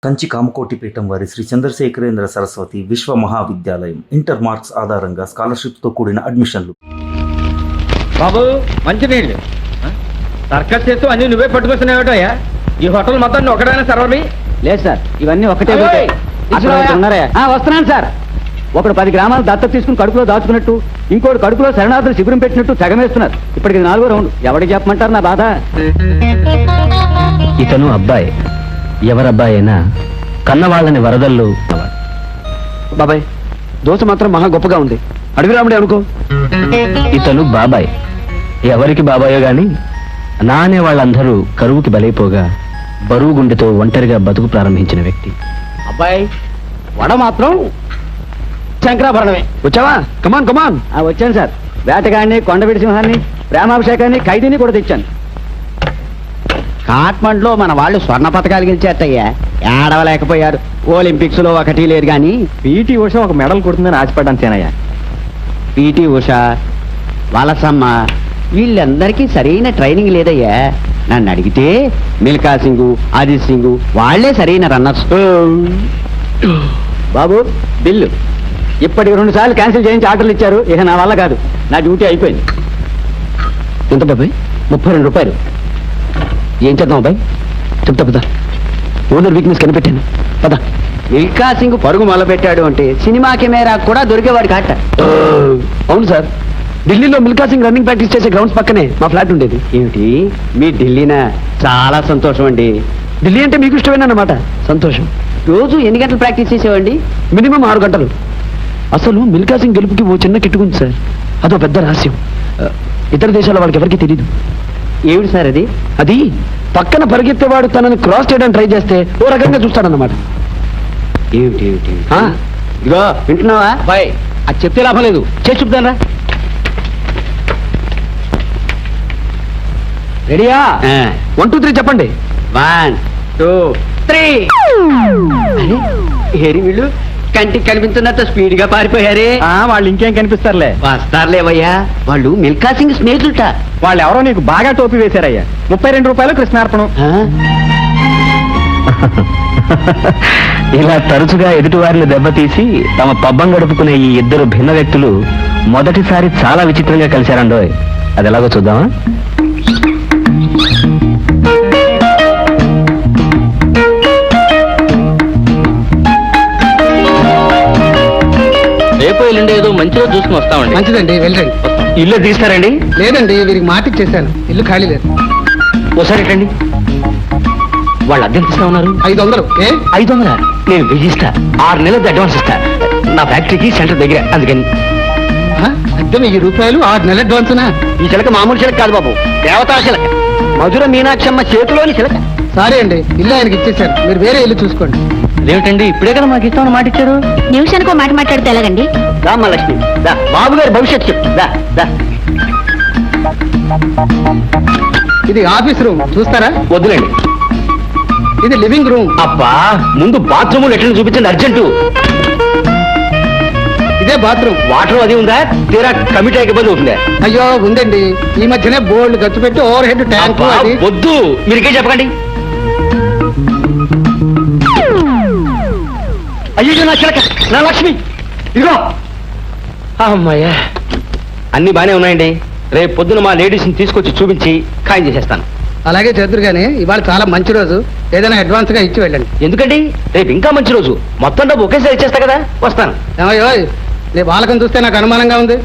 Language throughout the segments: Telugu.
కంచి కామకోటి పీఠం వారి శ్రీ చంద్రశేఖరేంద్ర సరస్వతి విశ్వ మహావిద్యాలయం ఇంటర్ మార్క్స్ ఆధారంగా స్కాలర్షిప్తో కూడిన అడ్మిషన్లు. బాబు మంచినీళ్ళు సర్కస్ చేస్తూ అన్ని నువ్వే పట్టుకొస్తున్నావుటయ్యా. ఈ హోటల్ మొత్తం ఒకటైనా సర్వర్ని లేదు సార్, ఇవన్నీ ఒకటే వస్తున్నాను సార్. ఒకడు 10 గ్రామాలు దత్తత తీసుకుని కడుపులో దాచుకున్నట్టు, ఇంకోటి కడుపులో శరణార్థులు శిబిరం పెట్టినట్టు తెగమేస్తున్నారు. ఇప్పటికి 4వ రౌండ్. ఎవరికి చెప్పమంటారు నా బాధ? ఇతను అబ్బాయి, ఎవరబ్బాయి అయినా కన్నవాళ్ళని వరదల్లో. బాబాయ్ దోశ మాత్రం మహా గొప్పగా ఉంది, అడవి రాముడే అనుకో. ఇతను బాబాయ్, ఎవరికి బాబాయో గాని నా అనే వాళ్ళందరూ కరువుకి బలైపోగా బరువు గుండెతో ఒంటరిగా బతుకు ప్రారంభించిన వ్యక్తి. అబ్బాయి వడ మాత్రం శంకరాభరణమే. వచ్చావా? కమాన్ కమాన్. వచ్చాను సార్. వేటగాడిని, కొండవీడి సింహాన్ని, ప్రేమాభిషేకాన్ని, ఖైదీని కూడా తెచ్చాను. కాట్మండ్లో మన వాళ్ళు స్వర్ణ పథకాలు గెలిచేటయ్యా, ఏడవలేకపోయారు. ఒలింపిక్స్ లో ఒకటి లేదు కానీ పీటీ ఉష ఒక మెడల్ కొడుతుందని ఆశపడ్డాను సేనయ్య. పీటీ ఉష, వలసమ్మ వీళ్ళందరికీ సరైన ట్రైనింగ్ లేదయ్యా. నన్ను అడిగితే మిల్కా సింగ్, అజిత్ సింగ్ వాళ్లే సరైన రన్నర్స్. బాబు బిల్లు ఇప్పటికి 2 సార్లు క్యాన్సిల్ చేయించి ఆర్డర్లు ఇచ్చారు. ఇక నా వల్ల కాదు, నా డ్యూటీ అయిపోయింది. ఎంత బాబాయ్? 32 రూపాయలు. ఏం చేద్దాం అబ్బాయి? చెప్తా పద. ఓనర్ వీక్నెస్ కనిపెట్టాను పద. మిల్కా సింగ్ పరుగు మొదలుపెట్టాడు అంటే సినిమా కెమెరా కూడా దొరికేవాడు కాట. అవును సార్, ఢిల్లీలో మిల్కా సింగ్ రన్నింగ్ ప్రాక్టీస్ చేసే గ్రౌండ్స్ పక్కనే మా ఫ్లాట్ ఉండేది. ఏమిటి మీ ఢిల్లీనా? చాలా సంతోషం అండి. ఢిల్లీ అంటే మీకు ఇష్టమేనన్నమాట. సంతోషం. రోజు ఎన్ని గంటలు ప్రాక్టీస్ చేసేవాడి? మినిమం 6 గంటలు. అసలు మిల్కా సింగ్ గెలుపుకి ఓ చిన్న కిట్టుకుంది సార్, అదో పెద్ద రహస్యం. ఇతర దేశాల వాళ్ళకి ఎవరికి తెలియదు. ఏమిటి సార్ అది? అది పక్కన పరిగెత్తేవాడు తనని క్రాస్ చేయడానికి ట్రై చేస్తే ఓ రకంగా చూస్తాడన్నమాట. ఏమిటి ఏమిటి? ఇదిగో వింటున్నావా బాయ్? అది చెప్తే లాభం లేదు, చేసి చెప్తానరా. రెడీయా? 1 2 3 చెప్పండి. 1 2 3. హేరి వీళ్ళు కంటికి కనిపించినంత స్పీడ్ గా పారిపోయారే. వాళ్ళు ఇంకేం కనిపిస్తారులే. వస్తారులేవయ్యా, వాళ్ళు మిల్కా సింగ్ స్నేహితులట. వాళ్ళు ఎవరో నీకు బాగా టోపీ వేశారయ్యా. 32 రూపాయలు కృష్ణార్పణం. ఇలా తరచుగా ఎదుటివారిని దెబ్బతీసి తమ పబ్బం గడుపుకునే ఈ ఇద్దరు భిన్న వ్యక్తులు మొదటిసారి చాలా విచిత్రంగా కలిశారండోయ్. అది ఎలాగో చూద్దామా? రేపు ఎల్లుండి ఏదో మంచిగా చూసుకుని వస్తామండి. మంచిదండి, వెళ్ళండి. ఇల్లు తీస్తారండి? లేదండి, వీరికి మాట ఇచ్చేసాను, ఇల్లు ఖాళీ లేదు. ఒకసారి రండి. వాళ్ళు అద్దె ఇస్తా ఉన్నారు. 500. 500? నేను 1000 ఇస్తా. 6 నెలలది అడ్వాన్స్ ఇస్తా. నా ఫ్యాక్టరీకి సెంటర్ దగ్గర, అందుకని. అద్దె 1000 రూపాయలు, 6 నెలల అడ్వాన్స్నా? ఈ చిలక మామూలు చిలక కాదు బాబు, దేవతా చిలక. మధుర మీనాక్షమ్మ చేతిలోని చిలక. సారీ అండి, ఇల్లు ఆయనకి ఇచ్చేసాను, మీరు వేరే ఇల్లు చూసుకోండి. అదేమిటండి, ఇప్పుడే కదా మాకు ఇస్తామని మాట ఇచ్చారు. నిమిషానికో మాట మాట్లాడితే ఎలాగండి? రామ్మ లక్ష్మి దా, బాబు గారి భవిష్యత్ చెప్పు. దా దా. ఇది ఆఫీస్ రూమ్, చూస్తారా? వద్దులేండి. ఇది లివింగ్ రూమ్. అబ్బా, ముందు బాత్రూమ్ లెటర్లు చూపించండి, అర్జెంటు. ఇదే బాత్రూమ్. వాటర్ అది ఉందా? తీరా కమిటీ ఇబ్బంది అవుతుందా? అయ్యో ఉందండి, ఈ మధ్యనే బోల్డ్ ఖర్చు పెట్టి ఓవర్ హెడ్ ట్యాంక్. అది వద్దు, మీరికే చెప్పకండి. అయ్యో నా చిలక, నా లక్ష్మి, ఇదిగో. అమ్మాయ్యా, అన్ని బానే ఉన్నాయండి. రేపు పొద్దున మా లేడీస్ని తీసుకొచ్చి చూపించి ఖాయం చేసేస్తాను. అలాగే చేద్దరు కానీ ఇవాళ చాలా మంచి రోజు, ఏదైనా అడ్వాన్స్ గా ఇచ్చి వెళ్ళండి. ఎందుకండి, రేపు ఇంకా మంచి రోజు. మొత్తం డబ్బు ఒకేసారి ఇచ్చేస్తా కదా. వస్తాను. ఏమయ్యో, నీ బాలకం చూస్తే నాకు అనుమానంగా ఉంది.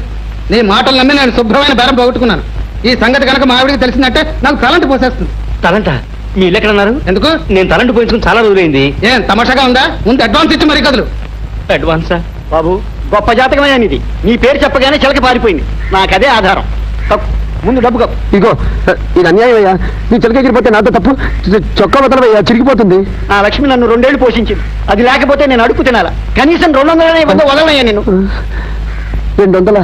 నీ మాటలు నమ్మి నేను శుభ్రమైన బేరం పోగొట్టుకున్నాను. ఈ సంగతి కనుక మా ఆవిడికి తెలిసిందంటే నాకు తలంటి పోసేస్తుంది. తలంట? మీ ఇల్లు ఎక్కడన్నారు? ఎందుకు? నేను తలంటి పోయించుకుని చాలా రోజులైంది. ఏం తమాషాగా ఉందా? ముందు అడ్వాన్స్ ఇచ్చి మరీ కదులు. అడ్వాన్సా? బాబు గొప్ప జాతకమైన ఇది. నీ పేరు చెప్పగానే చిలక పారిపోయింది. నాకదే ఆధారం. ముందు డబ్బు కప్పు. ఇగో, ఇది అన్యాయం అయ్యా. నీ చిలక ఎగిరిపోతే నాతో తప్పు. చొక్కా వదలవయ్యా, చిరిగిపోతుంది. ఆ లక్ష్మి నన్ను 2 ఏళ్లు పోషించింది. అది లేకపోతే నేను అడుగు తినాలా? కనీసం 200 వదలనయ్యా నేను. 200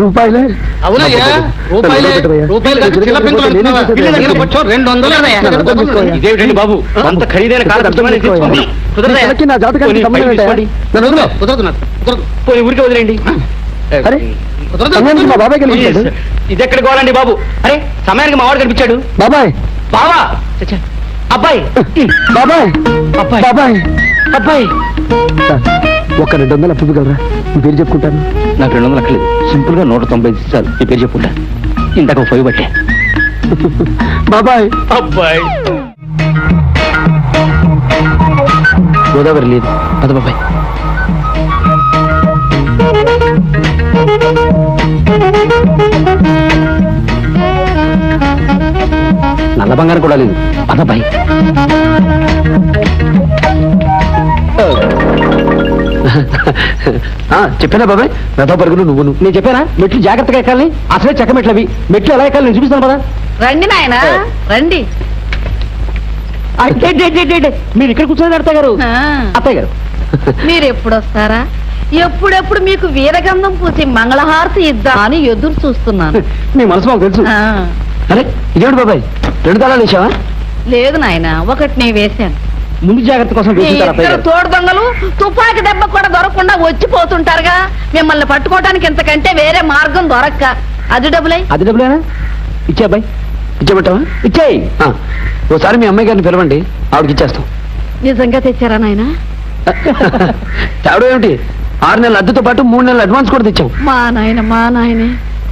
రూపాయలే? అవునయ్యా, రూపాయలే. రూపాయలు కాదు, చిల్ల పెంకులు అంటున్నావా? ఇల్లు దగ్గర వచ్చో 200. ఇదేమిటండి బాబు, అంత ఖరీదైన కారు కష్టమని తీసుకోండి. కుదరదా? చిలకి నా జాతకానికి సంబంధం ఏంటయ్యా? నన్ను వదలు, కుదరదు నాకు, కుదరదు. పోయి ఊరికే వదిలేండి. అరే, కుదరదు. సమయానికి మా బాబాయ్ కనిపించాడు. ఇది ఎక్కడ కావాలండి బాబు? అరే, సమయానికి మా వాడు కనిపించాడు. బాబాయ్, బావా చచ్చా, అబ్బాయి బాబాయ్ అబ్బాయ్ బాబాయ్ అబ్బాయి సార్ ఒక 200 అప్పు ఇవ్వగలరా మీ పేరు చెప్పుకుంటాను. నాకు 200 లక్షలేదు, సింపుల్ గా 190 చాలు. ఈ పేరు చెప్పుకుంటా. ఇంతకు 5 బట్టే. బాబాయ్ అబ్బాయి గోదావరి లేదు. పద బాబాయ్. నల్ల బంగారం కూడా లేదు. పదబాయ్. చెప్పానా బాబాయ్ రథ పరుగులు నువ్వును. నేను చెప్పానా మెట్లు జాగ్రత్తగా ఎక్కాలి. అసలే చెక్క మెట్లు అవి. మెట్లు ఎలా ఎక్కాలి నేను చూపిస్తాను కదా. రండి నాయనా రండి. మీరు ఇక్కడ కూర్చొని అత్తయ్య గారు. ఆ, అత్తయ్య గారు మీరు ఎప్పుడు వస్తారా? ఎప్పుడెప్పుడు మీకు వీరగంధం పూసి మంగళహారతి ఇద్దాం అని ఎదురు చూస్తున్నాను. మీ మనసు మాకు తెలుసు. ఆ, అరే ఇదేమిటి బాబాయ్ 2 తాళాలు వేసావా? లేదు నాయనా, ఒకటి నేను వేశాను. ముందు జాగ్రత్త కోసం మీ వేసుకుంటారు అత్తయ్య ఇద్దరు గారు. తోడు దొంగలు తుపాకి దెబ్బ కూడా దొరకకుండా వచ్చిపోతుంటారుగా. మిమ్మల్ని పట్టుకోవడానికి ఇంతకంటే వేరే మార్గం దొరక్క. అది డబ్బులై. అది డబ్బులేనా? ఇచ్చే అబ్బాయి. ఇచ్చేబట్టావా? ఇచ్చేయి. ఓసారి మీ అమ్మాయి గారిని పిలవండి, ఆవిడకి ఇచ్చేస్తాం. నిజంగా తెచ్చారా నాయనా? తేడా ఏమిటి? 6 నెలల అద్దెతో పాటు 3 నెలల అడ్వాన్స్ కూడా తెచ్చాం. మా నాయనే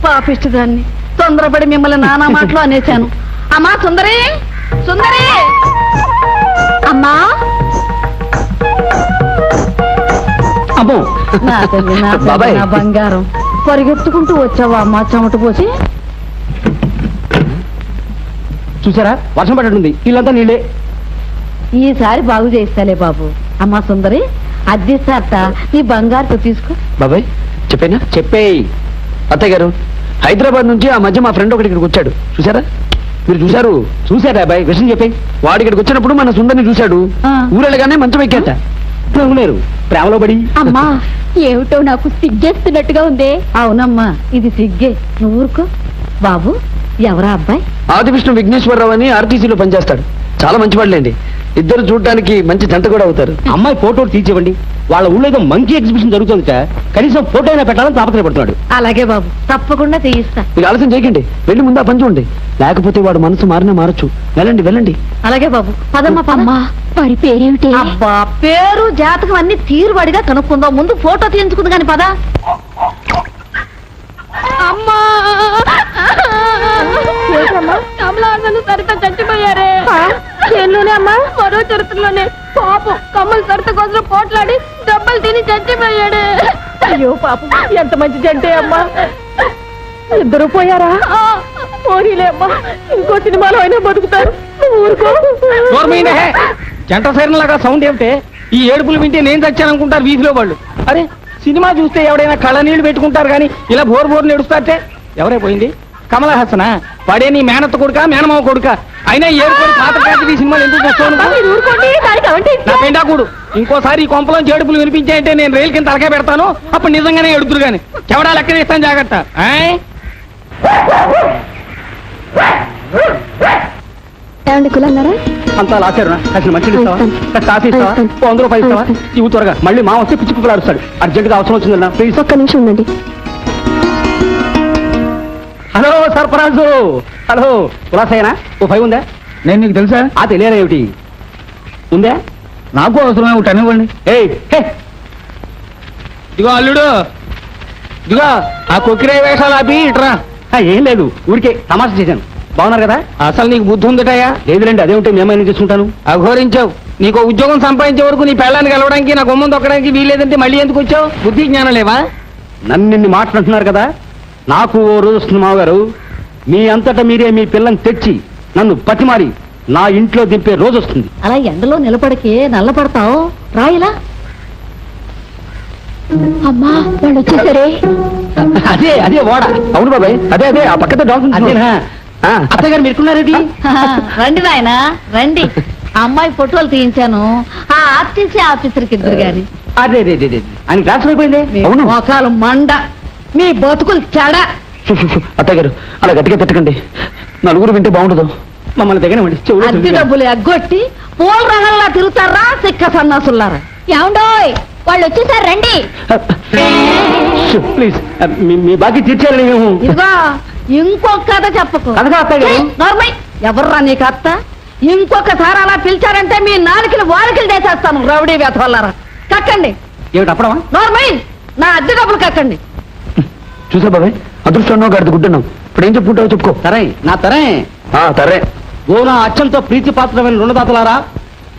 పాపిష్టదాన్ని తొందరపడి మిమ్మల్ని నానా మాటలు అనేశాను. అమ్మా సుందరి, సుందరి అమ్మా. అమ్మో నా తల్లి, నా తల్లి, బాబాయ్. నా బంగారం. పరిగెత్తుకుంటూ వచ్చావా అమ్మా చెమట పోసి? చూసారా వర్షం పడ్డట్టుంది. ఇల్లంతా నీళ్ళే. ఈసారి బాగు చేయిస్తాలే బాబు. అమ్మా సుందరి అద్దెస్తారట నీ బంగారుతో తీసుకో. బాబాయ్ చెప్పేనా? చెప్పేయి. అత్తయ్య గారు హైదరాబాద్ నుంచి ఆ మధ్య మా ఫ్రెండ్ ఒకటి ఇక్కడికి వచ్చాడు, చూసారా? మీరు చూశారు? చూసారా అబ్బాయి విషయం చెప్పేయి. వాడు ఇక్కడికి వచ్చినప్పుడు మన సుందరిని చూశాడు. ఆ. ఊరెళ్ళగానే మంచం ఎక్కేట. నవ్వులేరు ప్రేమలో పడి. అమ్మా ఏమిటో నాకు సిగ్గేస్తున్నట్టుగా ఉందే. అవునమ్మా ఇది సిగ్గే, నువ్వు ఊరుకో. బాబు ఎవరా అబ్బాయి? ఆదివిష్ణు విఘ్నేశ్వరరావు అని ఆర్టీసీలో పనిచేస్తాడు. చాలా మంచివాళ్ళండి. ఇద్దరు చూడడానికి మంచి జంట కూడా అవుతారు. అమ్మాయి ఫోటోలు తీర్చివ్వండి. వాళ్ళ ఊళ్ళో ఏదో మంకీ ఎగ్జిబిషన్ జరుగుతుందిట. కనీసం ఫోటో అయినా పెట్టాలని తాపత్రయపడుతున్నాడు. అలాగే బాబు, తప్పకుండా తీయిస్తా. మీరు ఆలస్యం చేయకండి, వెళ్ళి ముందు ఆ పని చూడండి. లేకపోతే వాడు మనసు మారినా మారచ్చు. వెళ్ళండి వెళ్ళండి. అలాగే బాబు, పదమ్మా పదమ్మా. వాడి పేరేమిటి? అబ్బా పేరు జాతకం అన్ని తీరువాడిగా కనుక్కుందాం. ముందు ఫోటో తీయించుకుంది కానీ పద. అమ్మా కమలాసను సరిత చచ్చిపోయారే. చెల్లునే అమ్మా మరో చరిత్రలోనే పాపం కమ్మలు సరిత కోసం పోట్లాడి దెబ్బలు తిని చచ్చిపోయాడు. అయ్యో పాపం ఎంత మంచిది అంటే అమ్మా. ఇద్దరు పోయారా? పోనీలే అమ్మా, ఇంకో సినిమాలో అయినా బతుకుతారు. ఊరుకో. జంట సైరన్ లాగా సౌండ్ ఏమిటే? ఈ ఏడుపులు వింటే నేను చచ్చాననుకుంటారు వీధిలో వాళ్ళు. అరే సినిమా చూస్తే ఎవడైనా కళ్ళ నీళ్లు పెట్టుకుంటారు కానీ ఇలా బోర్ బోర్ నేడుస్తాటే. ఎవరే పోయింది? కమల హాసనా? వాడే నీ మేనత్త కొడుక మేనమావ కొడుక? అయినా ఏడుకోడు పాత ఈ సినిమాలు ఎందుకు చూస్తాను? నా పెండాకుడు ఇంకోసారి ఈ కొంపలో ఏడుపులు వినిపించాయంటే నేను రైలు కింద తలకాయ పెడతాను. అప్పుడు నిజంగానే ఎడుతురు గాని చెవడా లెక్క ఇస్తాను జాగ్రత్త. అంతా లాచారు. అసలు మంచిది ఇస్తావా? కాఫీ ఇస్తావా? 100 రూపాయలు ఇస్తావా? ఇవి త్వరగా. మళ్ళీ మా వస్తే పిచ్చి కుక్కలు అరుస్తాడు. అర్జెంట్ గా అవసరం వచ్చిందన్నా ప్లీజ్. ఒక్క నిమిషం ఉండండి. హలో సర్పరాజు. హలో కులాసైనా ఓ 5 ఉందా? నేను నీకు తెలుసా? ఆ తెలియదు ఏమిటి ఉందా? నాకు అవసరమే ఒకటి అనివ్వండి. ఏయ్ హే. ఇదిగో అల్లుడు, ఇదిగో ఆ కొక్కిరే వేషాలు ఆపి ఇట్రా. ఏం లేదు ఊరికే తమాషా చేశాను. బాగున్నారు కదా? అసలు నీకు బుద్ధి ఉందటయ్యా? లేదులేండి అదేమిటి మేమైనా చేసుకుంటాను. అఘోరించావు. నీకు ఉద్యోగం సంపాదించే వరకు నీ పెళ్ళాన్ని కలవడానికి నా గుమ్మం తొక్కడానికి వీలేదంటే మళ్ళీ ఎందుకు వచ్చావు? బుద్ధి జ్ఞానం లేవా? నన్ను మాట్లాడుతున్నారు కదా. నాకు ఓ రోజు వస్తుంది మావగారు. మీ అంతటా మీరే మీ పిల్లని తెచ్చి నన్ను పతిమారి నా ఇంట్లో దింపే రోజు వస్తుంది. అలా ఎండలో నిలబడికే నల్లపడతావు. రాయిలా అమ్మా వాళ్ళు వచ్చేసరే. అదే అదే ఓడ. అవును బాబాయ్, అదే అదే ఆ పక్కన డాల్ఫిన్. అదేనా? అత్తయ్య గారు మీరుకున్నారేంటి? రండి నాయనా రండి. అమ్మాయి ఫోటోలు తీయించాను ఆ ఆర్టీసీ ఆఫీసర్కి ఇద్దరు గాని. అదే అదే అదే ఆయన ట్రాన్స్ఫర్ అయిపోయింది. మీ అవును మోకాలు మండ, మీ బతుకులు చెడ. అత్తయ్య గారు అలా గట్టిగా తిట్టకండి, నలుగురు వింటే బాగుండదు. మమ్మల్ని దగ్గరవండి. అద్దె డబ్బులు ఎగ్గొట్టి పూల రంగంలా తిరుగుతారా సిక్క సన్నాసులారా? ఏమండోయ్ వాళ్ళు వచ్చేసారు రండి. ప్లీజ్ మీ బాకీ తీర్చారని మేము. ఇదిగో ఇంకో కథ చెప్పకు. కథగా అత్తయ్య గారు? నార్మల్ ఎవర్రా నీకు అత్త? ఇంకొకసారి అలా పిలిచారంటే మీ నాలుకలు వారికలు చేసేస్తాను రౌడీ వేతవల్లారా. కక్కండి. ఏమిటి అప్పుడమా? నోర్మై, నా అద్దె డబ్బులు కక్కండి. చూసా బాబాయ్, అదృష్టం గడిది గుడ్డున్నాం. ఇప్పుడు ఏం చెప్పుకుంటావు చెప్పుకో. తరే నా తరే సరే. ఓ నా అత్యంత ప్రీతిపాత్రమైన రుణదాతలారా,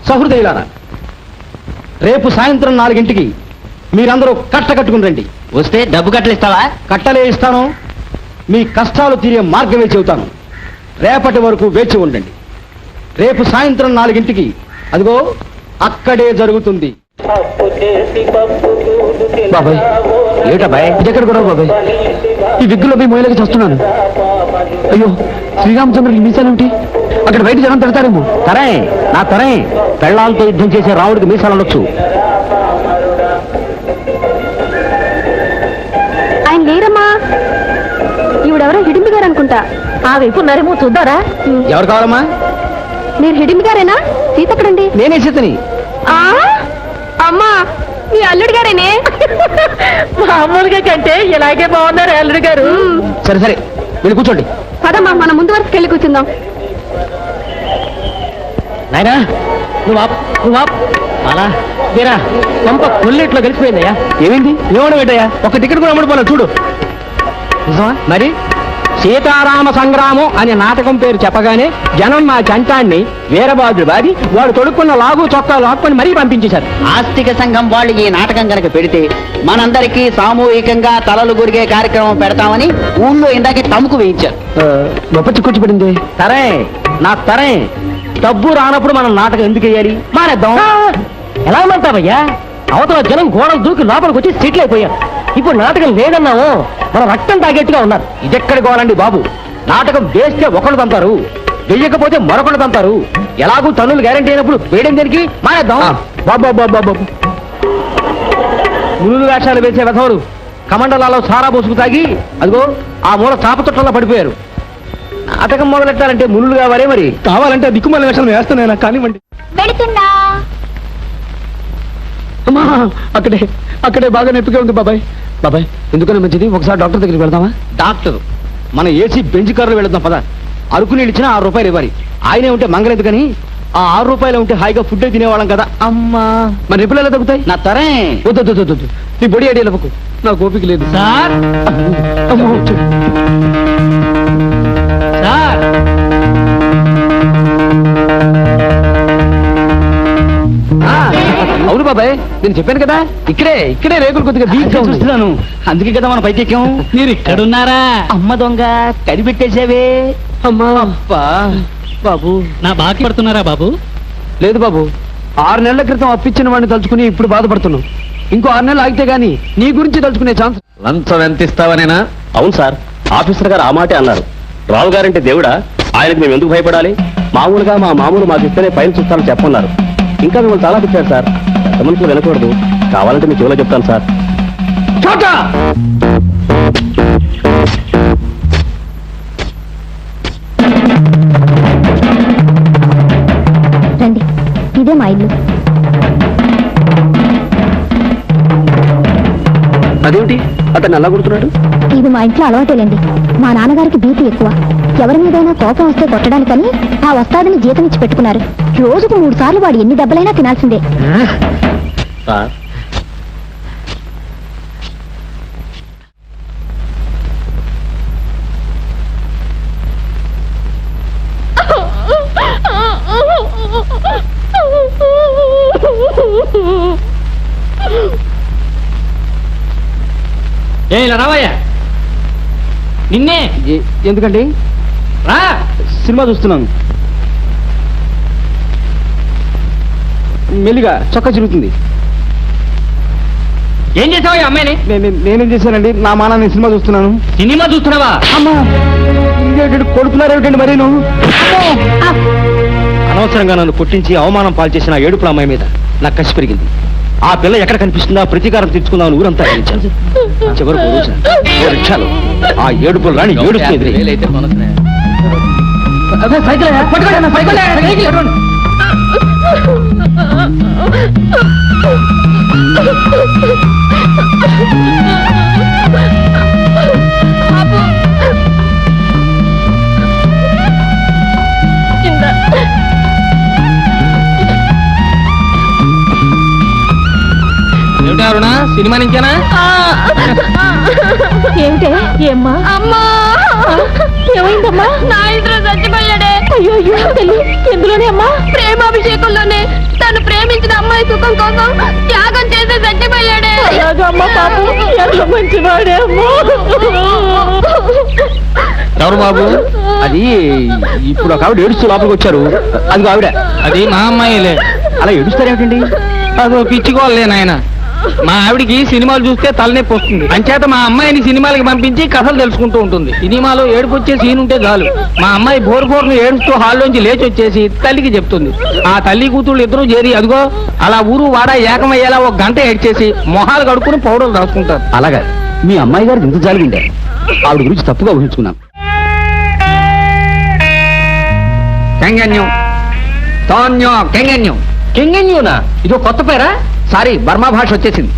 సహృదయులారా, రేపు సాయంత్రం 4 మీరందరూ కట్టుకుని రండి. వస్తే డబ్బు కట్టలు ఇస్తావా? కట్టలే ఇస్తాను, మీ కష్టాలు తీరే మార్గమే చెబుతాను. రేపటి వరకు వేచి ఉండండి. రేపు సాయంత్రం 4 అదిగో అక్కడే జరుగుతుంది. బాబాయ్ ఏటబాయ్? ఇది ఎక్కడ కూడా బాబాయ్? ఈ విగ్గులో పోయి మొయ్యలకి చేస్తున్నాను. అయ్యో, శ్రీరామచంద్రుడికి మీసాలేమిటి? అక్కడ బయట జనం పెడతారేమో. తరే నా తరే, పెళ్ళాలతో యుద్ధం చేసే రాముడికి మీసాలు ఉండొచ్చు. ఆయన లేరమ్మా. ఈవిడెవరో హిడింబి గారు అనుకుంటా. ఆ వైపు ఉన్నారేమో చూద్దారా. ఎవరు కావాలమ్మా? మీరు హిడింబి గారేనా? సీత ఎక్కడండి? నేనే సీతని. అమ్మా, మీ అల్లుడు గారేనే. మామూలుగా కంటే ఇలాగే బాగున్నారు అల్లుడు గారు. సరే సరే, వెళ్ళి కూర్చోండి. పదమ్మా, మనం ముందు వరకు వెళ్ళి కూర్చుందాం. నాయనా నువ్వు అలా మీరా పంప కొల్లేట్లో గెలిచిపోయిందయ్యా. ఏమైంది? ఏమన్నా పెట్టయ్యా, ఒక టికెట్ కూడా అమ్ముడుపోలే చూడు. నిజమా? మరి సీతారామ సంగ్రామం అనే నాటకం పేరు చెప్పగానే జనం మా చంటాన్ని వీరబాదుడు బాది వాడు తొడుక్కున్న లాగు చొక్కా లాక్కొని మరీ పంపించేశారు. ఆస్తిక సంఘం వాళ్ళు ఈ నాటకం కనుక పెడితే మనందరికీ సామూహికంగా తలలు గురిగే కార్యక్రమం పెడతామని ఊళ్ళో ఇందాకే తమ్ముకు వేయించారు. గొప్ప చిక్కొచ్చి పడింది. తరే నా తరే, డబ్బు రానప్పుడు మనం నాటకం ఎందుకు వేయాలి? మానేద్దాం. ఎలా మంటావయ్యా? అవతల జనం గోడలు దూకి లోపలికి వచ్చి సెటిల్ అయిపోయారు. ఇప్పుడు నాటకం లేదన్నాము, మన రక్తం తాగేట్టుగా ఉన్నారు. ఇదెక్కడి గోలండి బాబు? నాటకం వేస్తే ఒకళ్ళు తంతారు, వెయ్యకపోతే మరొకళ్ళు తంతారు. ఎలాగూ తన్నులు గ్యారంటీ అయినప్పుడు వేయడం దేనికి? మానేద్దాం. బాబు మునులు వేషాలు వేసే వెధవరు కమండలాలో సారా బోసుకు తాగి అదిగో ఆ మూల చాప చుట్టంలో పడిపోయారు. నాటకం మొదలెట్టాలంటే మునులు కావాలే, మరి కావాలంటే దిక్కుమాల వేషాలు వేస్తున్నాయి. కానివ్వండి. వెళుతుందా? అమ్మా, అక్కడే బాగా నొప్పిగా ఉంది బాబాయ్. బాబాయ్, ఎందుకని మంచిది ఒకసారి డాక్టర్ దగ్గరికి వెళ్దామా? డాక్టర్ మన ఏసీ బెంచ్ కారులో వెళదాం పద. అరకు నీళ్ళు ఇచ్చినా 6 రూపాయలు ఇవ్వాలి. ఆయనే ఉంటే మంగలేదు కానీ ఆ 6 రూపాయలు ఉంటే హాయిగా ఫుడ్ తినేవాళ్ళం కదా. అమ్మా, మరి నొప్పులు ఎలా తగ్గుతాయి? నా తరే వద్దు, నీ బొడి ఐడియా లేవకు, నాకు ఓపిక లేదు. సార్ అమ్మో, వచ్చాడు. సార్ అవును బాబాయ్, నేను చెప్పాను కదా ఇక్కడే రేకులు కొద్దిగా వీక్ చూస్తున్నాను. అందుకే కదా మనం పైకి ఎక్కాం. మీరు ఇక్కడున్నారా? అమ్మ దొంగ కనిపెట్టేసావే. అమ్మా అబ్బా బాబు, నా బాకీ పడుతున్నారా బాబు? లేదు బాబు, 6 నెలల క్రితం అప్పించిన వాడిని తలుచుకుని ఇప్పుడు బాధపడుతున్నాం. ఇంకో 6 నెలలు ఆగితే గానీ నీ గురించి తలుచుకునే ఛాన్స్. లంచం ఎంత ఇస్తావనేనా? అవును సార్, ఆఫీసర్ గారు ఆ మాటే అన్నారు. రావు గారంటే దేవుడా, ఆయనకు మేము ఎందుకు భయపడాలి? మామూలుగా మా మామూలు మాకు ఇస్తేనే ఫైల్ చూస్తాను చెప్పన్నారు. ఇంకా మిమ్మల్ని చాలా తిప్పారు సార్. పెద్ద మనుషులు వినకూడదు, కావాలంటే మీ చెవిలో చెప్తాను సార్. రండి, ఇదే మా ఇల్లు. అదేమిటి అతను అలా కొడుతున్నాడు? ఇది మా ఇంట్లో అలవాటేలేండి. మా నాన్నగారికి బీపీ ఎక్కువ. ఎవరి మీదైనా కోపం వస్తే కొట్టడానికని ఆ వస్తాదని జీతం ఇచ్చి పెట్టుకున్నారు. రోజుకు 3 సార్లు వాడు ఎన్ని దెబ్బలైనా తినాల్సిందే. సార్ ఇలా రావయ్యా. నిన్నే. ఎందుకండి? రా, సినిమా చూస్తున్నాను. మెల్లిగా చొక్కా చిరుగుతుంది. ఏం చేసావు ఈ అమ్మాయిని? నేనేం చేశానండి? నా మాన నేను సినిమా చూస్తున్నాను. సినిమా చూస్తున్నావా? అమ్మా, కొడుతున్నారేమిటండి మరి నువ్వు? అనవసరంగా నన్ను కొట్టించి అవమానం పాలు చేసిన ఏడుపుల అమ్మాయి మీద నాకు కసి పెరిగింది. ఆ పిల్ల ఎక్కడ కనిపిస్తుందా ప్రతీకారం తెచ్చుకుందామని ఊరంతా గెలిచాను. చివరకు రిక్షాలు ఆ ఏడుపులు రాని ఏడుస్తుంది. ఏమే అరుణ సినిమా నుంచేనా? ఏమిటే ఏమ్మా? అమ్మా ఏమైందమ్మా? నా ఇద్దరు చచ్చిపోయాడే. అయ్యో అయ్యో తల్లి, ఎందులోనే అమ్మా? ప్రేమాభిషేకంలోనే. తను ప్రేమించిన అమ్మాయి సుఖం కోసం త్యాగం చేసి చచ్చిపోయాడే. అమ్మా పాపం, ఎంత మంచివాడే అమ్మా. ఎవరు బాబు? అది ఇప్పుడు ఒక ఆవిడ ఏడుస్తూ లోపలికి వచ్చారు. అది ఆవిడ. అది మా అమ్మాయిలే. అలా ఏడుస్తారేమిటండి? అదో పిచ్చికోవాలే నాయన. మా ఆవిడికి సినిమాలు చూస్తే తలనొప్పి వస్తుంది. అంచేత మా అమ్మాయిని సినిమాలకి పంపించి కథలు తెలుసుకుంటూ ఉంటుంది. సినిమాలో ఏడుపు వచ్చే సీన్ ఉంటే చాలు మా అమ్మాయి బోర్ను ఏడుస్తూ హాల్లోంచి లేచి వచ్చేసి తల్లికి చెప్తుంది. ఆ తల్లి కూతుళ్ళు ఇద్దరు చేరి అదిగో అలా ఊరు వాడ ఏకమయ్యేలా ఒక గంట ఏడ్చేసి మొహాలు కడుక్కుని పౌడర్లు రాసుకుంటారు. అలాగా మీ అమ్మాయి గారు ఇంత జరిగిండే ఆవిడ గురించి తప్పుగా ఊహించుకున్నాను. కెంగన్యం తోన్యం కెంగన్యం. కెంగన్యూనా? ఇదో కొత్త పేరా? సారీ, బర్మా భాష వచ్చేసింది.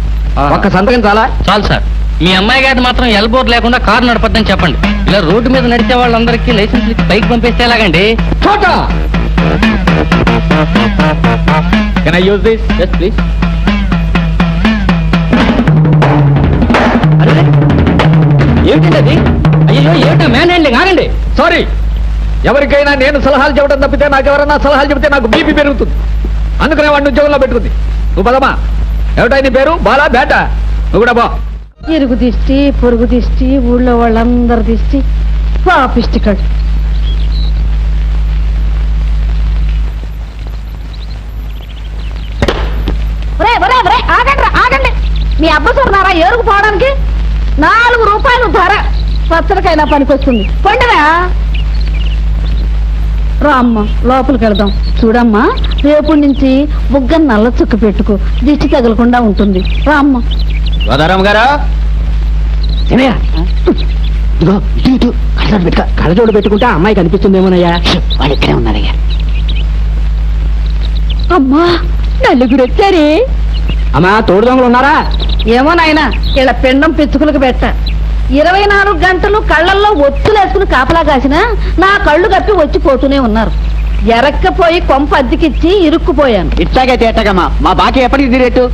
ఒక్క సంతకం చాలా? చాలు సార్. మీ అమ్మాయి గారి మాత్రం ఎల్బోర్డ్ లేకుండా కారు నడపద్దని చెప్పండి. ఇలా రోడ్డు మీద నడిచే వాళ్ళందరికీ లైసెన్స్ బైక్ పంపిస్తే ఎలాగండి? చోటా! Can I use this? Yes, please. ఏమిటండి అది? అయ్యో ఏమిటా మ్యాన్ హ్యాండ్లింగ్? ఆగండి. సారీ, ఎవరికైనా నేను సలహాలు చెప్పడం తప్పితే నాకు ఎవరన్నా సలహాలు చెబితే నాకు బీపీ పెరుగుతుంది. అందుకనే వాడిని ఉద్యోగంలో పెట్టుకుంది. నువ్వు పదమా. ఏమిటా నీ పేరు? బాలా బేట? నువ్వు కూడా బా. ఇరుగు దిష్టి, పొరుగు దిష్టి, ఊళ్ళో వాళ్ళందరి దిష్టి, పాపిష్టి కడు. ఆగండి ఆగండి. మీ అబ్బసున్నారా ఏరుకు పోవడానికి? 4 రూపాయలు ధర. పచ్చడికైనా పనికొస్తుంది. పండుగ రామ్మ, లోపలికి వెళదాం. చూడమ్మా, రేపు నుంచి బుగ్గ నల్ల చుక్క పెట్టుకో, దిష్టి తగలకుండా ఉంటుంది. రామ్మ. గోదారాం గారా, ఇదిగో ఇటు ఇటు కళ్ళజోడు పెట్టుకో. కళ్ళజోడు పెట్టుకుంటే అమ్మాయి కనిపిస్తుందేమోనయ్యా. వాళ్ళు ఇక్కడే ఉన్నారయ్యా. అమ్మా, నలుగురు వచ్చారే. అమ్మా, తోడు దొంగలు ఉన్నారా? ఏమో నాయనా, ఇలా పిండం పిచ్చుకులకు పెట్ట. 24 గంటలు కళ్ళల్లో ఒత్తులేసుకుని కాపలా కాసినా నా కళ్ళు కప్పి వచ్చిపోతూనే ఉన్నారు. ఎరక్కపోయి కొంప అద్దెకిచ్చి ఇరుక్కుపోయాను. ఇట్లాగే తేటగమ్మా, మా బాకీ ఎప్పటికి తీరేట్టు?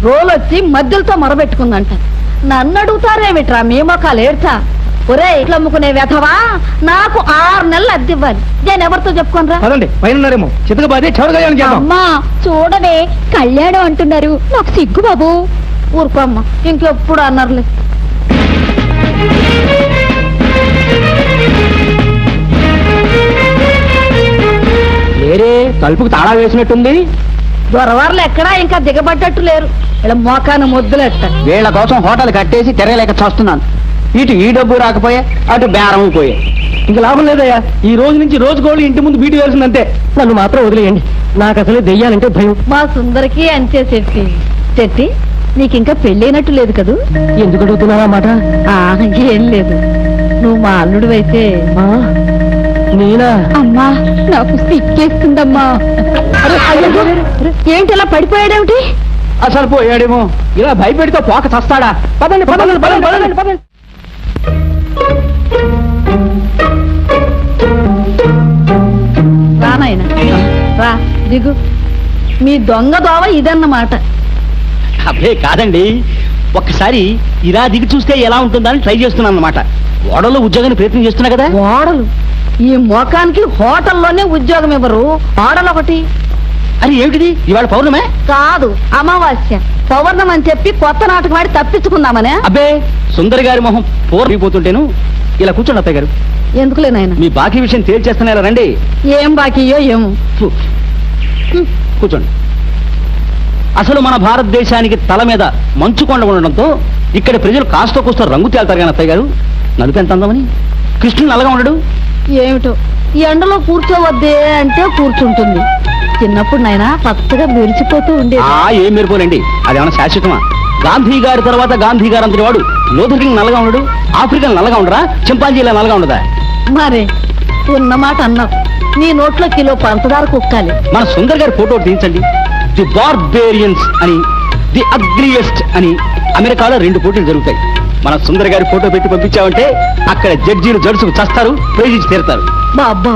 రోలొచ్చి మధ్యలతో మొరబెట్టుకుందంట. నన్ను అడుగుతారేమిట్రా మీ మొక్కలు ఏడ్చా? ఒరే ఇట్లా అమ్ముకునే వ్యధవా, నాకు 6 నెలలు అద్దె ఇవ్వాలి. నేను ఎవరితో చెప్పుకోనరా? పదండి, పైన ఉన్నారేమో. చితకబాది చౌడగాయని చేద్దాం. అమ్మా చూడవే, కళ్యాణం అంటున్నారు. నాకు సిగ్గు బాబు. ఊరుకోమ్మా, ఇంకెప్పుడు అన్నారులే. లేరే, తలుపుకు తాళా వేసినట్టుంది. దొరవార్లు ఎక్కడా ఇంకా దిగబడ్డట్టు లేరు. ఇలా మోకాను ముద్దులెట్ట. వీళ్ళ కోసం హోటల్ కట్టేసి తెరలేక చూస్తున్నాను. ఇటు ఈ డబ్బు రాకపోయే, అటు బేరం పోయే. ఇంక లాభం లేదయ్యా. ఈ రోజు నుంచి రోజుకోళ్ళు ఇంటి ముందు బీటు వేసిందంతే. నన్ను మాత్రం వదిలేయండి. నాకు అసలు దెయ్యాలంటే భయం. మా సుందరికి అంతే శెట్టి. శెట్టి, నీకింకా పెళ్ళైనట్టు లేదు కదూ? ఎందుకు అడుగుతున్నావా మాట? ఏం లేదు. నువ్వు మా అల్లుడు అయితే. నేనా? అమ్మా, నాకు సిక్కేస్తుందమ్మా. ఏంటి ఇలా పడిపోయాడేమిటి? అసలు పోయాడేమో. ఇలా భయపెడితే పోక చస్తాడా? పదండి పదండి పదండి పదండి పదండి. రానాయన రా, దిగు. మీ దొంగ దోవ ఇదన్నమాట. అబ్బే కాదండి, ఒక్కసారి ఇలా దిగి చూస్తే ఎలా ఉంటుందని ట్రై చేస్తున్నాను అన్నమాట. ఓడలో ఉద్యోగాన్ని ప్రయత్నం చేస్తున్నా కదా. ఓడలు? ఈ మోకానికి హోటల్లోనే ఉద్యోగం ఇవ్వరు. ఓడలు ఒకటి. అది ఏమిటిది? ఇవాళ పౌర్ణమే? కాదు, అమావాస్య. పౌర్ణం అని చెప్పి కొత్త నాటకం వాడి తప్పించుకుందామనే. అబ్బే, సుందరి గారి మొహం పోరిపోతుంటేను. ఇలా కూర్చోండి అత్తయ్య గారు. ఎందుకులే నాయన, మీ బాకీ విషయం తేల్చేస్తున్నా రండి. ఏం బాకీయో ఏమో. కూర్చోండి. అసలు మన భారతదేశానికి తల మీద మంచు కొండ ఉండడంతో ఇక్కడ ప్రజలు కాస్త కోస్త రంగు తేల్తారు కానీ అత్తయ్య గారు, నలుపు ఎంత అందమని. కృష్ణుడు నల్లగా ఉండడు. ఏమిటో, ఈ ఎండలో కూర్చోవద్దే అంటే కూర్చుంటుంది. చిన్నప్పుడు నాయన పచ్చగా మెరిచిపోతూ ఉండేది. ఏం మెరిపోలేండి, అదేమన్నా శాశ్వతమా? గాంధీ గారి తర్వాత గాంధీ గారు అంతటి వాడు లోతుకి నల్లగా ఉండడు. ఆఫ్రికన్ నల్లగా ఉండరా? చింపాంజీలా నల్లగా ఉండదా? మరే ఉన్నమాట అన్నావు. నీ నోట్లో కిలో పంచదార కుక్కాలి. మన సుందర్ గారి ఫోటో తీయించండి. ది బార్బేరియన్స్ అని, ది అగ్లియెస్ట్ అని అమెరికాలో 2 పోటీలు జరుగుతాయి. మన సుందర్ గారి ఫోటో పెట్టి పంపించామంటే అక్కడ జడ్జీలు జడుసుకు చస్తారు, ప్రైజ్ ఇచ్చి తీరుతారు. బాబా,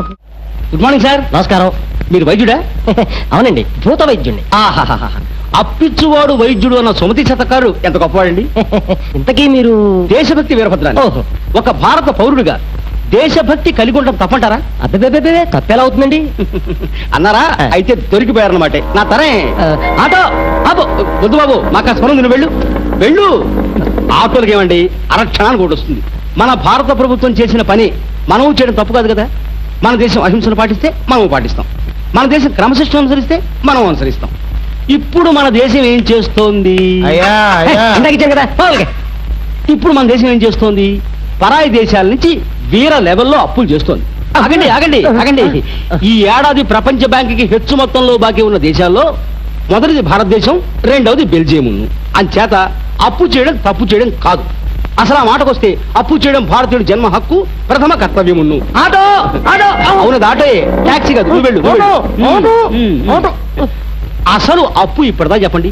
గుడ్ మార్నింగ్ సార్. నమస్కారం. మీరు వైద్యుడా? అవునండి, భూత వైద్యుడిని. ఆహాహా, అప్పిచ్చువాడు వైద్యుడు అన్న సుమతి శతకారు ఎంత గొప్పవాడండి. ఇంతకీ మీరు దేశభక్తి వీరభద్రాన్ని ఓహో. ఒక భారత పౌరుడిగా దేశభక్తి కలిగి ఉండడం తప్పంటారా? అబ్బే తప్పేలా అవుతుందండి? అన్నారా? అయితే దొరికిపోయారన్నమాట. నా తరే ఆటో బాబు వద్దు బాబు, మాకు ఆ స్వరం నువ్వు వెళ్ళు వెళ్ళు. ఆటోలకి ఏమండి అరక్షణానికి ఒకటి వస్తుంది. మన భారత ప్రభుత్వం చేసిన పని మనం చేయడం తప్పు కాదు కదా. మన దేశం అహింసను పాటిస్తే మనం పాటిస్తాం, మన దేశం క్రమశిక్షణ అనుసరిస్తే మనం అనుసరిస్తాం. ఇప్పుడు మన దేశం ఏం చేస్తోంది? ఇందాక ఇచ్చాను కదా, పోవాలిగా. ఇప్పుడు మన దేశం ఏం చేస్తోంది? పరాయి దేశాల నుంచి వీర లెవెల్లో అప్పులు చేస్తోంది. ఆగండి ఆగండి ఆగండి. ఈ ఏడాది ప్రపంచ బ్యాంకుకి హెచ్చు మొత్తంలో బాకీ ఉన్న దేశాల్లో మొదటిది భారతదేశం, రెండవది బెల్జియం. అంచేత అప్పు చేయడం తప్పు చేయడం కాదు. అసలు ఆ మాటకొస్తే అప్పు చేయడం భారతీయుడి జన్మ హక్కు, ప్రథమ కర్తవ్యమును. ఆటో ఆటో అవునది ఆటో, ట్యాక్సీ కాదు. నువ్వు వెళ్ళు, నువ్వు వెళ్ళు. అసలు అప్పు ఇప్పటిదా చెప్పండి.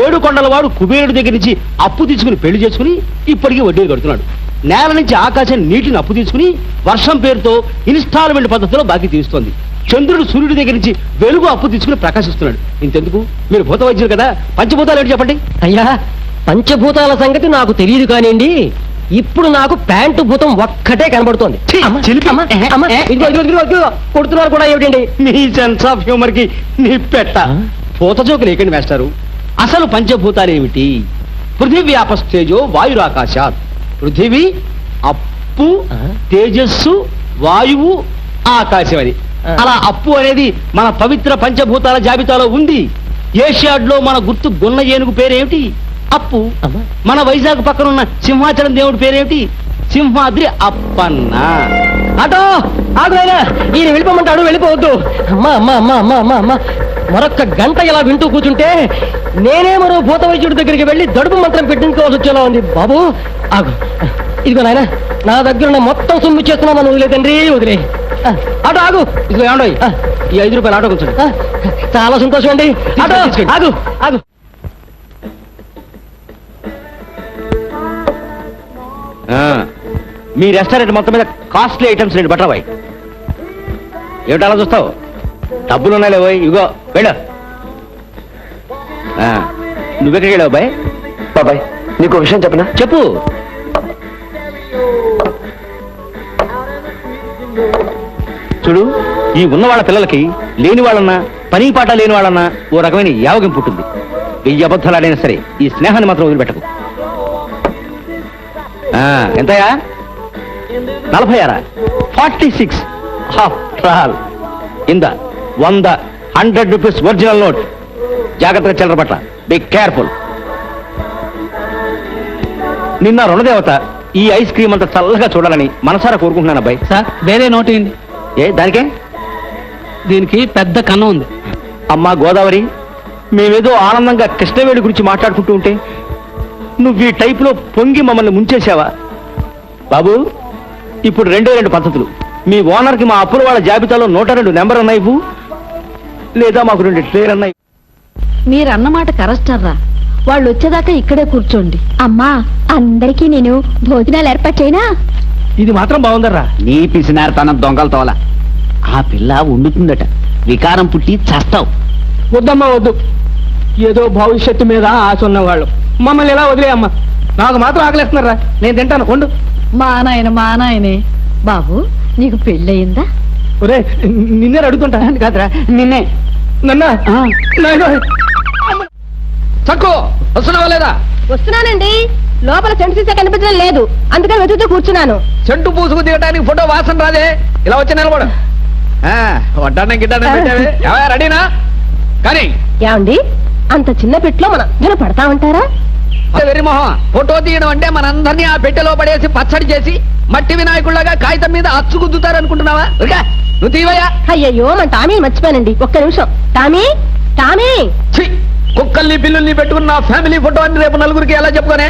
7 కొండల వాడు కుబేరుడి దగ్గర నుంచి అప్పు తీసుకుని పెళ్లి చేసుకుని ఇప్పటికీ వడ్డీ కడుతున్నాడు. నేల నుంచి ఆకాశం నీటిని అప్పు తీసుకుని వర్షం పేరుతో ఇన్స్టాల్మెంట్ పద్ధతిలో బాకీ తీరుస్తోంది. చంద్రుడు సూర్యుడి దగ్గర నుంచి వెలుగు అప్పు తీసుకుని ప్రకాశిస్తున్నాడు. ఇంతెందుకు, మీరు భూత వైద్యులు కదా, పంచభూతాలు ఏంటి చెప్పండి. అయ్యా, పంచభూతాల సంగతి నాకు తెలియదు కానివ్వండి. ఇప్పుడు నాకు ప్యాంటు భూతం ఒక్కటే కనబడుతోంది. ఛీ, చిలిపి. కొడుతున్నారు కూడా ఏమిటండి? మీ సెన్స్ ఆఫ్ హ్యూమర్ కి నీ పెట్ట. పూత జోకు లేకండి వేస్తారు. అసలు పంచభూతాలు ఏమిటి? పృథివీ ఆపస్తేజో వాయురాకాశాత్. పృథివీ, అప్పు, తేజస్సు, వాయువు, ఆకాశం. అది అలా అప్పు అనేది మన పవిత్ర పంచభూతాల జాబితాలో ఉంది. ఏషియాడ్ లో మన గుర్తు గున్న ఏనుగు పేరేమిటి? అప్పు. మన వైజాగ్ పక్కన ఉన్న సింహాచలం దేవుడి పేరేమిటి? సింహాద్రి అప్పన్న. ఆటో ఆగునైనా, ఈయన వెళ్ళిపోమంటాడు, వెళ్ళిపోవద్దు. అమ్మా అమ్మా అమ్మా అమ్మా అమ్మా అమ్మా, మరొక్క గంట ఇలా వింటూ కూర్చుంటే నేనే మరో భూత వైద్యుడి దగ్గరికి వెళ్ళి దడుపు మంత్రం పెట్టించుకోవాల్సి వచ్చేలా ఉంది. బాబు ఆగు, ఇదిగో నాయన, నా దగ్గర ఉన్న మొత్తం సొమ్ము చేస్తున్నామని వదిలేదండి, వదిలే. ఆటో ఆగు. ఇదిగో ఏమండో ఈ 5 రూపాయలు ఆటో కొంచెం. చాలా సంతోషం అండి. ఆటో ఆగు ఆగు. మీ రెస్టారెంట్ మొత్తం మీద కాస్ట్లీ ఐటమ్స్ రండి బట్రాబాయ్. ఏమిటి అలా చూస్తావు? డబ్బులు ఉన్నాయి లేవోయ్, ఇగో వెళ్ళు. నువ్వెక్కడికి వెళ్ళావు బాయ్? బాబాయ్, నీకు విషయం చెప్పనా? చెప్పు. చూడు, ఈ ఉన్న వాళ్ళ పిల్లలకి లేని వాళ్ళన్నా పని పాట లేని వాళ్ళన్నా ఓ రకమైన యావగం పుట్టింది. 1000 అబద్ధాలైనా సరే ఈ స్నేహాన్ని మాత్రం వదిలిపెట్టకు. ఎంతయా? 46. 46 ఆఫ్టర్ ఆల్. ఇంద 100 100 రూపీస్ ఒరిజినల్ నోట్. జాగ్రత్తగా చిల్లర పట్ల, బి కేర్ఫుల్. నిన్న రుణదేవత ఈ ఐస్ క్రీమ్ అంతా చల్లగా చూడాలని మనసారా కోరుకుంటున్నాను అబ్బాయి. సార్, వేరే నోట్ ఏంటి? ఏ దానికే? దీనికి పెద్ద కన్నం ఉంది. అమ్మా గోదావరి, మేమేదో ఆనందంగా కృష్ణవేణి గురించి మాట్లాడుకుంటూ ఉంటే నువ్వు ఈ టైపులో పొంగి మమ్మల్ని ముంచేశావా? బాబు, ఇప్పుడు 2 పద్ధతులు. మీ ఓనర్కి మా అప్పుల వాళ్ళ జాబితాలో 102 నెంబర్ ఉన్నాయి, లేదా మాకు 2 ట్రేలు ఉన్నాయి. మీరన్నమాట కరెస్టర్రా. వాళ్ళు వచ్చేదాకా ఇక్కడే కూర్చోండి. అమ్మా, అందరికీ నేను భోజనాలు ఏర్పాటు చేయనా? ఇది మాత్రం బాగుందర్రా. నీ పిసినారు దొంగల తోల. ఆ పిల్ల వండుతుందట, వికారం పుట్టి చస్తావు. వద్దమ్మా వద్దు. ఏదో భవిష్యత్తు మీద ఆశ ఉన్నవాళ్ళు మమ్మల్ని ఎలా వదిలేయమ్మా. నాకు మాత్రం ఆకలిస్తున్నారా, నేను తింటాను. వండు. మా నాయనే. బాబు, నీకు పెళ్ళయిందా? ఒరే, నిన్నే అడుగుతుంటా కాదురా. నిన్నే. నన్నా చక్కో వస్తున్నావా లేదా? వస్తున్నానండి. లోపల సెంటు సీసా కనిపించడం లేదు, అందుకని వెతుకుతూ కూర్చున్నాను. చెంటు పూసుకు దిగడానికి ఫోటో వాసన రాదే. ఇలా వచ్చి నిలబడు. వడ్డానం గిడ్డానం పెట్టావే. రెడీనా? కానీ ఏమండి, అంత చిన్న పెట్టులో మనం పడతామంటారా? వెర్రి మొహం, ఫోటో తీయడం అంటే మనందరినీ ఆ పెట్టెలో పడేసి పచ్చడి చేసి మట్టి వినాయకుళ్ళగా కాగితం మీద అచ్చుగుద్దుతారు అనుకుంటున్నావా? నువ్వు తీవయ్యా. అయ్యయ్యో, మన టామీ మర్చిపోయానండి. ఒక్క నిమిషం. టామీ టామీ ఛీ, కుక్కల్ని పిల్లుల్ని పెట్టుకున్న నా ఫ్యామిలీ ఫోటో అని రేపు నలుగురికి ఎలా చెప్పుకోనే?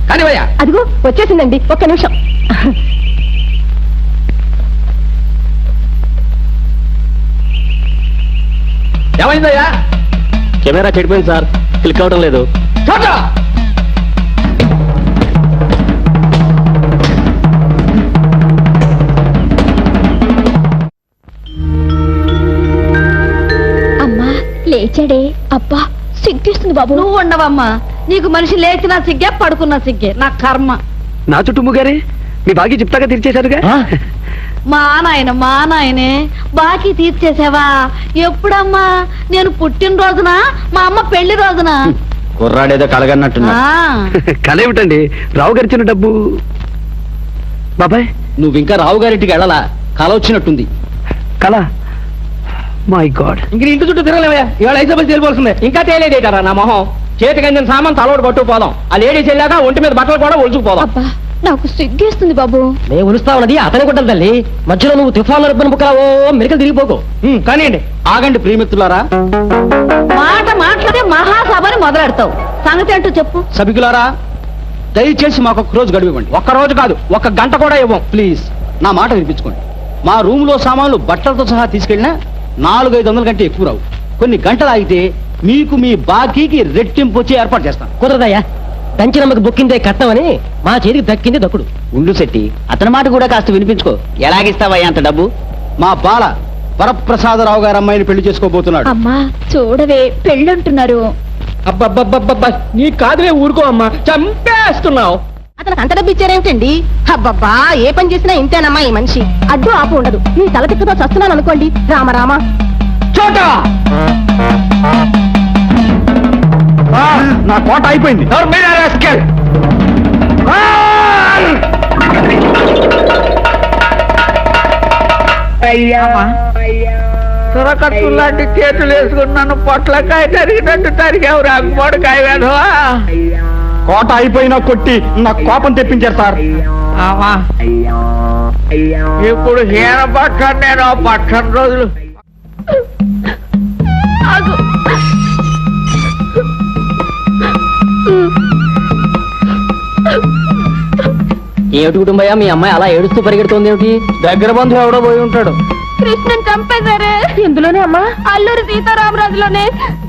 కానివయ్యా. అదిగో వచ్చేసిందండి, ఒక్క నిమిషం. ఏమైందయ్యా? కెమెరా చెడిపోయింది సార్, క్లిక్ అవడం లేదు. చూడు. అమ్మా లేచాడే. అబ్బా సిగ్గేస్తుంది బాబు. నువ్వు ఉండవమ్మా, నీకు మనిషి లేచినా సిగ్గే పడుకున్నా సిగ్గే, నా కర్మ. నా చుట్టూ ముగారే మీ బాకీ చెప్తాగా తీర్చేశారుగా. మా నాయనే బాకీ తీర్చేసావా? ఎప్పుడమ్మా? నేను పుట్టినరోజున, మా అమ్మ పెళ్లి రోజున. కుర్రాడేదో కలగన్నట్టున్నా. కళ ఏమిటండి, రావు గారు ఇచ్చిన డబ్బు. బాబాయ్ నువ్వు ఇంకా రావు గారింటికి వెళ్ళాలా? కల వచ్చినట్టుంది. కళ, మై గాడ్. ఇంక నీ ఇంటి చుట్టూ తిరగలేవా? ఇవాళ హైదరాబాద్ వెళ్ళిపోవాల్సిందే. ఇంకా తేలేదేటారా నా మొహం? చేతికి అందిన సామాన్ తలోడు పట్టుకుపోదాం. ఆ లేడీస్ వెళ్ళాక ఒంటి మీద బట్టలు కూడా ఒలుచుకుపోదాం. అబ్బా, నాకు సిగ్గేస్తుంది బాబు. నేను ఉలుస్తా ఉన్నది అతని గుంటలు తల్లి. మధ్యలో నువ్వు తుఫాన్ రిబ్బన్ బుక్కరావో మెరికలు తిరిగిపోకు. కానివ్వండి. ఆగండి ప్రియమిత్రులారా, మాట మాట్లాడే మహాసభని మొదలెడతావు. సంగతి అంటూ చెప్పు. సభికులారా, దయచేసి మాకు ఒక్క రోజు గడువు ఇవ్వండి. ఒక్క రోజు కాదు, ఒక్క గంట కూడా ఇవ్వం. ప్లీజ్ నా మాట వినిపించుకోండి. మా రూమ్ లో సామాన్లు బట్టలతో సహా తీసుకెళ్ళినా 400-500 కంటే ఎక్కువ రావు. కొన్ని గంటలు ఆగితే మీకు మీ బాకీకి రెట్టింపు వచ్చి ఏర్పాటు చేస్తాను. కుదరదయ్యా, దంచినమ్మకి బుక్కిందే కట్టమని మా చేతికి దక్కింది దక్కుడు. ఉండు శెట్టి, అతని మాట కూడా కాస్త వినిపించుకో. ఎలాగిస్తావయ్యా అంత డబ్బు? మా బాల వరప్రసాదరావు గారు అమ్మాయిని పెళ్లి చేసుకోబోతున్నాడు. అమ్మా చూడవే, పెళ్ళంటున్నారు. అబ్బబ్బబ్బబ్బబ్బా, నీ కాదులే, ఊరుకో అమ్మా, చంపేస్తున్నావు. అతనికి అంత డబ్బు ఇచ్చారేమిటండి? అబ్బబ్బా, ఏ పని చేసినా ఇంతేనమ్మా ఈ మనిషి. అడ్డు ఆపు ఉండదు. నీ తల తిక్కతో చస్తున్నాను అనుకోండి. రామ చోట నా కోట అయిపోయింది. సొరకట్టు లాంటి చేతులు వేసుకున్నాను. పొట్లకాయ తరిగినట్టు తరిగావు. రాకపోడకాయ వేధవా. కోట అయిపోయినా కొట్టి నా కోపం తెప్పించారు సార్. ఇప్పుడు హీన పట్టాను నేను. పట్టని రోజులు ఏమిటి కుటుంబయ్యా, మీ అమ్మాయి అలా ఏడుస్తూ పరిగెడుతోంది ఏమిటి? దగ్గర బంధువు ఎవడో పోయి ఉంటాడు. కృష్ణన్ చంపేశారే. ఎందులోనే అమ్మా? అల్లూరి సీతారామరాజులోనే.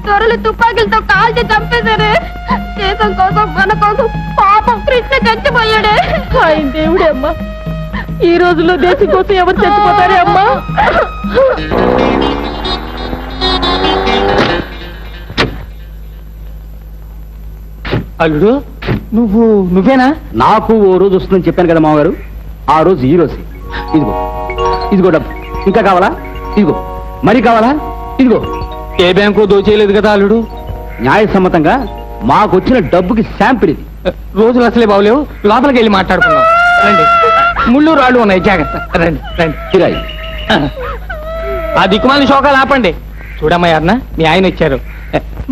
దొరలు తుపాకీలతో కాల్చి చంపేశారే. దేశం కోసం, మన కోసం పాపం కృష్ణ చచ్చిపోయాడే. ఆయన దేవుడే అమ్మా. ఈ రోజుల్లో దేశం కోసం ఎవరు చచ్చిపోతారే అమ్మా? అల్లుడు, నువ్వేనా? నాకు ఓ రోజు వస్తుందని చెప్పాను కదా మామగారు. ఆ రోజు ఈ రోజు. ఇదిగో ఇదిగో డబ్బు. ఇంకా కావాలా? ఇదిగో. మరి కావాలా? ఇదిగో. ఏ బ్యాంకు దోచేయలేదు కదా అల్లుడు. న్యాయసమ్మతంగా మాకు వచ్చిన డబ్బుకి శాంపిల్ ఇది. రోజులు అసలే బాగులేవు. లోపలికి వెళ్ళి మాట్లాడుకుందాం. రండి. ముళ్ళు రాళ్ళు ఉన్నాయి, జాగ్రత్త. రండి రండి. కిరాయి. ఆ దిక్కుమాలి శోకాలు ఆపండి. చూడమ్మా అన్న, మీ ఆయన ఇచ్చారు.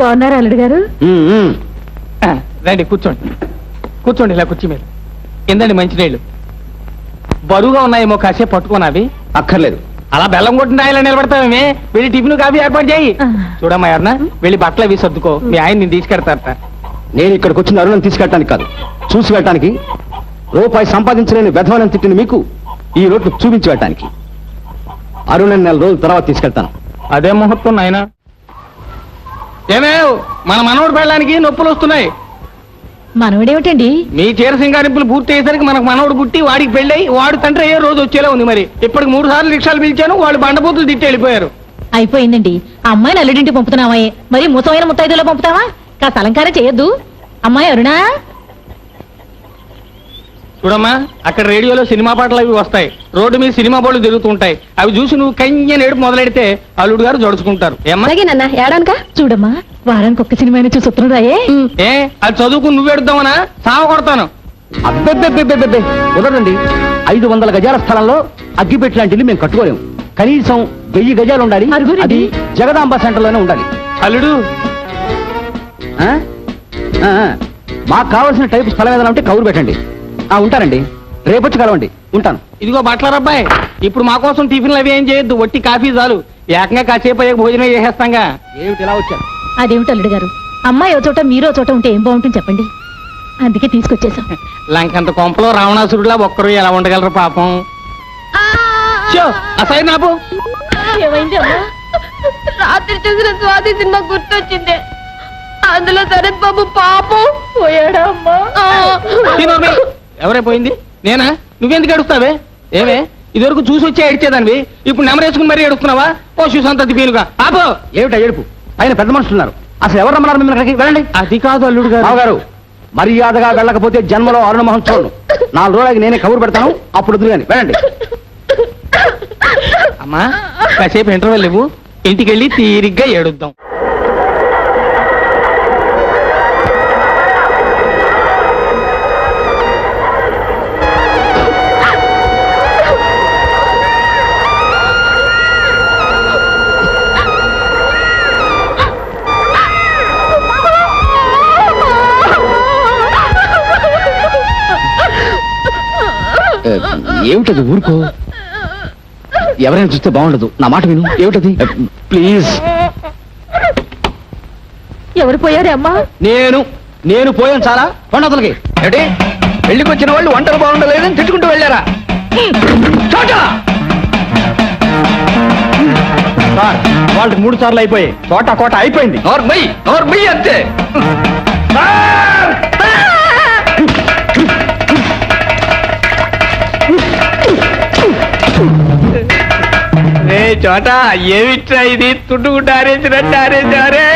బాగున్నారు అల్లుడు గారు? రండి, కూర్చోండి. కూర్చోండి ఇలా కుర్చీ మీద. కిందండి మంచినీళ్ళు. బరువుగా ఉన్నాయేమో, కాసేపు పట్టుకోనావి. అక్కర్లేదు. అలా బెల్లం కొట్టిన ఆయన నిలబడతామే. వెళ్ళి టిఫిన్ కాఫీ ఏర్పాటు చేయి. చూడమ్మా అన్న, వెళ్ళి బట్టలు అవి సర్దుకో. మీ ఆయన నేను తీసుకెడతారట. నేను ఇక్కడికి వచ్చిన అరుణం తీసుకెళ్ళటానికి కాదు, చూసి వెళ్ళటానికి. రూపాయి సంపాదించలేని వెధవనం తిట్టిన మీకు ఈ రోడ్డు చూపించి వెళ్ళటానికి. అరుణ్ నెల రోజుల తర్వాత తీసుకెళ్తాను. అదే ముహూర్తం నాయన. ఏమేవ్, మన మనవడు పెళ్ళడానికి నొప్పులు వస్తున్నాయి. మనవడేమిటండి? మీ చీర సింగారింపులు పూర్తి అయ్యేసరికి మనకు మనవడు పుట్టి వాడికి పెళ్ళై వాడు తండ్రి అయ్యే రోజు వచ్చేలా ఉంది. మరి ఇప్పటికి 3 సార్లు రిక్షాలు పిలిచాను, వాళ్ళు బండబూతులు తిట్టి వెళ్ళిపోయారు. అయిపోయిందండి. ఆ అమ్మాయిని అల్లుడింటి పంపుతున్నావా? మరి ముసమైన ముత్తైదులో పంపుతావా? కాస్త అలంకారం చేయొద్దు. అమ్మాయి అరుణా, చూడమ్మా, అక్కడ రేడియోలో సినిమా పాటలు అవి వస్తాయి. రోడ్డు మీద సినిమా బోర్డులు తిరుగుతుంటాయి. అవి చూసి నువ్వు కయ్య నేడు మొదలెడితే అల్లుడు గారు జడుచుకుంటారు. ఏడానుక చూడమ్మా, వారానికి ఒక్క సినిమా చూసి వస్తున్నారాయే. ఏ అది చదువుకుని నువ్వు ఎడుతావనా? సావ కొడతాను. అబ్బెబ్బెబ్బెబ్బెబ్బె కుదరండి. 500 గజాల స్థలంలో అగ్గిపెట్టి లాంటివి మేము కట్టుకోలేము. కనీసం 1000 గజాలు ఉండాలి. అది జగదాంబ సెంటర్ లోనే ఉండాలి. అల్లుడు, ఆ? ఆ, మాకు కావాల్సిన టైపు స్థలం ఏదైనా ఉంటే కౌరు పెట్టండి. ఉంటానండి, రేపొచ్చి కలవండి. ఉంటాను. ఇదిగో బట్టలరబ్బాయి, ఇప్పుడు మా కోసం టిఫిన్లు అవి ఏం చేయొద్దు. వట్టి కాఫీ చాలు. ఏకంగా కాసేపు అయ్యే భోజనం చేసేస్తాంగా. ఏమిటి ఇలా వచ్చారు? అదేమిటి అల్లుడు గారు, అమ్మాయి ఓ చోట మీరో చోట ఉంటే ఏం బాగుంటుంది చెప్పండి. అందుకే తీసుకొచ్చేసాం. లంకంత కొంపలో రావణాసురుడిలా ఒక్కరు ఎలా ఉండగలరు పాపం. ఆ సైడ్ నాపు. ఏమైంది అమ్మా? రాత్రి చూసిన స్వాతి సినిమా గుర్తొచ్చింది. అందులో శరత్ బాబు పాపం పోయాడా అమ్మా? ఎవరే పోయింది? నేనా? నువ్వెందుకు ఏడుస్తావే? ఏమే, ఇదివరకు చూసి వచ్చి ఏడ్చేదానివి, ఇప్పుడు నెమరేసుకుని మరీ ఏడుస్తున్నావా? ఓ సుసంతతి పీనుగా ఆపో. ఏమిటా ఏడుపు? ఆయన పెద్ద మనుషులున్నారు, అసలు ఎవరు రమ్మన్నారు మిమ్మల్ని అక్కడికి? వెళ్ళండి. అది కాదు అల్లుడు గారు. రావు గారు, మర్యాదగా వెళ్ళకపోతే జన్మలో అరుణమోహన్ చూడను. 4 రోజులకి నేనే కబురు పెడతాను, అప్పుడు వద్దు కానీ వెళ్ళండి. అమ్మా కాసేపు ఇంటర్వెల్ ఇవ్వు, ఇంటికెళ్ళి తీరిగ్గా ఏడుద్దాం. ఏమిటది? ఊరుకో, ఎవరైనా చూస్తే బాగుండదు. నా మాట విను. ఏమిటది? ప్లీజ్. ఎవరు పోయారే అమ్మా? నేను పోయాను చాలా. కొండతలకి ఏంటి పెళ్లికి వచ్చిన వాళ్ళు వంటలు బాగుండలేదని తిట్టుకుంటూ వెళ్ళారా? సార్, వాళ్ళకి 3 సార్లు అయిపోయాయి. కోట అయిపోయింది. నోర్మై అంతే. చోట ఏమిట్రా ఇది? తుట్టుకుంటూ ఆరేసినట్టు ఆరేసారే.